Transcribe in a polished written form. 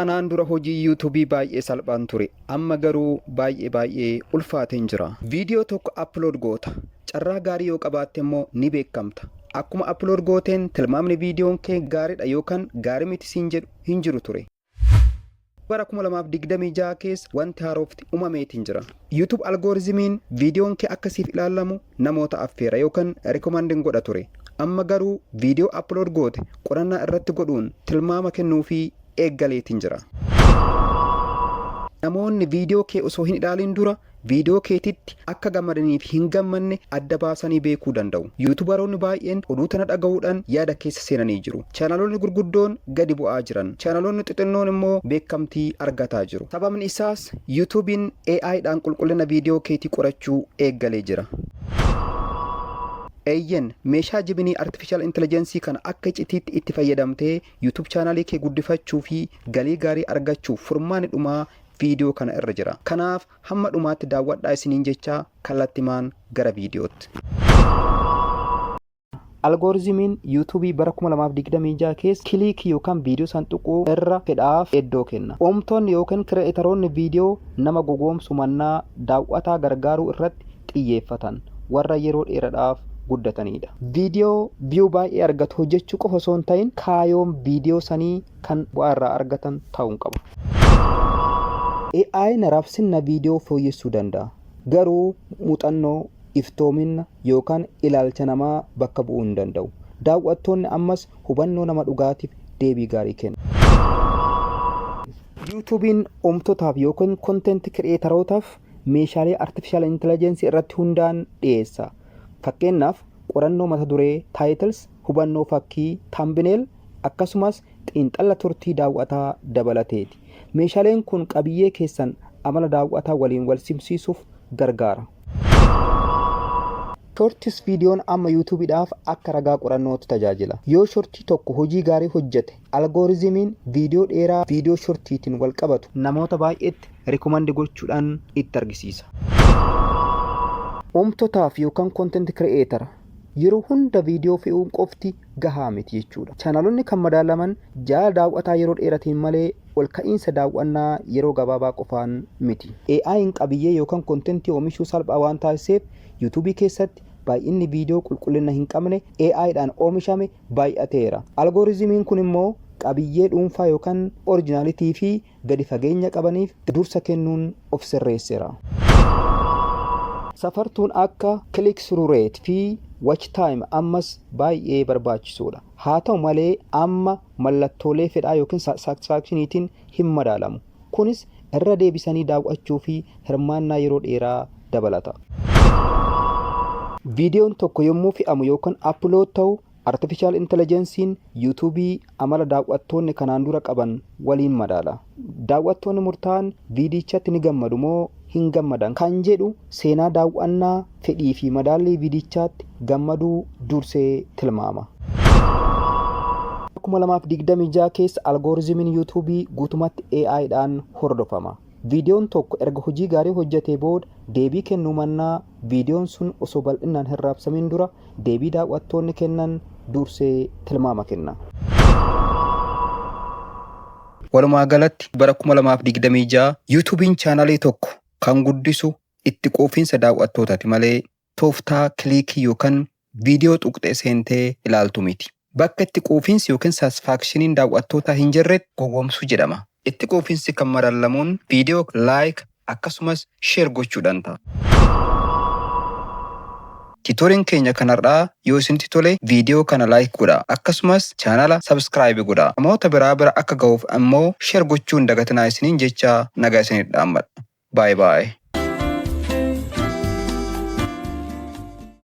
Anaan dura hojii yuutuubii baay'ee salphaan ture. Amma garuu baay'ee ulfaateen jira. Viidiyoo tokko upload goota. Carraa gaarii yoo qabaatte immoo ni beekamta. Akkuma upload gooteen tilmaamni viidiyoon kee gaariidha yookaan gaarii miti siin jedhu hin jiru ture. Bara 2026 keessa wanti haarofti uumameetiin jira. YouTube algooriizimiin viidiyoon kee akkasiif ilaalamu namoota affeera yookaan rikoomandin godha ture. Amma garuu viidiyoo upload goote qorannaa irratti godhuun tilmaama kennuu fi eeggaleetiin jira. Namoonni viidiyoo kee osoo hin ilaalin dura viidiyoo keetitti akka gammadaniif hin gammanne adda baasanii beekuu danda'u. Yuutubaroonni baay'een oduu tana dhaga'uudhaan yaada keessa seenanii jiru. Chaanaloonni gurguddoon gadi bu'aa jiran. Chaanaloonni xixinnoon immoo beekamtii argataa jiru. Sababni isaas yuutuubiin AI'dhaan qulqullina viidiyoo keetii qorachuu eeggalee jira. Eeyyen meeshaa Gemini artificial intelligence kana akka icciitiitti itti fayyadamtee YouTube chaanalii kee guddifachuu fi galii gaarii argachuuf furmaanni dhumaa viidiyoo kana irra jira. Kanaaf hamma dhumaatti daawwadhaa isiniin jechaa kallattimaan gara viidiyootti. Algooriizimiin yuutuubii bara 2026 keessa kiliikii yookaan viidiyoo santuquu irra fedhaaf iddoo kenna. Oomtoonni yookaan kireeteroonni viidiyoo nama goggoomsu mannaa daawwataa gargaaruu irratti xiyyeeffatan warra yeroo dheeraadhaaf guddatanidha. Viidiyoo view baay'ee argatu hojjechuu qofa osoo hin ta'in kaayoon viidiyoo sanii kan bu'aa irraa argatan ta'uu qaba. AI raabsina viidiyoo fooyyessuu danda'a. Garuu muuxannoo, iftoomina yookaan ilaalcha namaa bakka bu'uu hin danda'u. Daawwattoonni ammas hubannoo nama dhugaatiif deebii gaarii kenna. YouTubein oomtotaaf yookaan content creatorootaaf meeshaalee artificial intelligence irratti hundaa'an dhiyeessa. Fakkeenyaaf qorannoo mata duree, titles, hubannoo fakkii, thumbnail akkasumas xiinxala turtii daawwataa dabalateeti. Meeshaaleen kun qabiyyee keessan amala daawwataa waliin wal simsiisuuf gargaara. Shortis viidiyoon amma yuutuubiidhaaf akka ragaa qorannootti tajaajila. Yoo shortii tokko hojii gaarii hojjete, algooriizimiin viidiyoo dheeraa viidiyoo shortiitiin wal qabatu namoota baay'eetti rikoomandi gochuudhaan itti argisiisa. Oomtotaaf yookaan content creator yeroo hunda viidiyoo fe'uun qofti gahaa miti jechuudha. Chaanaloonni kan madaalaman jaala daawwataa yeroo dheeratiin malee ol ka'iinsa daawwannaa yeroo gabaabaa qofaan miti. AI'n qabiyyee yookaan contentii oomishuu salphaa waan taasiseef yuutuubii keessatti baay'inni viidiyoo qulqullina hin qabne AI'dhaan oomishame baay'ateera. Algooriizimiin kun immoo qabiyyee dhuunfaa yookaan oriijinaalitii fi gadi fageenya qabaniif dursa kennuun of sirreesseera. Safartuun akka click through rate fi watch time ammas baay'ee barbaachisuudha. Haa ta'u malee amma mallattoolee fedhaa yookiin satisfactioniitiin hin madaalamu. Kunis irra deebisanii daawwachuu fi hirmaannaa yeroo dheeraa dabalata. Viidiyoon tokko yommuu fe'amu yookaan upload ta'u artificial intelligence'n yuutuubii amala daawwattoonni kanaan dura qaban waliin madaala. Daawwattoonni murtaa'an viidiyichatti ni gammadu moo hin gammadan kan jedhu seenaa daawwannaa fedhii fi madaallii viidiyichaatti gammaduu dursee tilmaama. 2026 keessa algooriizimiin yuutuubii guutumatti AI'dhaan hordofama. Viidiyoon tokko erga hojii gaarii hojjetee booda deebii kennuu mannaa viidiyoon sun osoo bal'inaan hin raabsamin dura deebii daawwattoonni kennan dursee tilmaama kenna. Walumaa galatti bara 2026 yuutuubiin chaanalii tokko kan guddisu itti quufinsa daawwattootaati malee tooftaa kiliikii yookaan viidiyoo tuqxee seentee ilaaltu miti. Bakka itti quufinsi yookaan satisfaakshiniin daawwattootaa hin jirretti gowwoomsuu jedhama. Itti quufinsi kan madaalamuun viidiyoo like akkasumas share gochuudhaan ta'a. Tiitooriin keenya kanarraa yoo isinitti tole viidiyoo kana like godhaa akkasumas chaanala subscribe godhaa. Namoota biraa akka ga'uuf ammoo share gochuun dagatinaa isiniin jecha nagaa isinitti dhaammadha. Bye bye.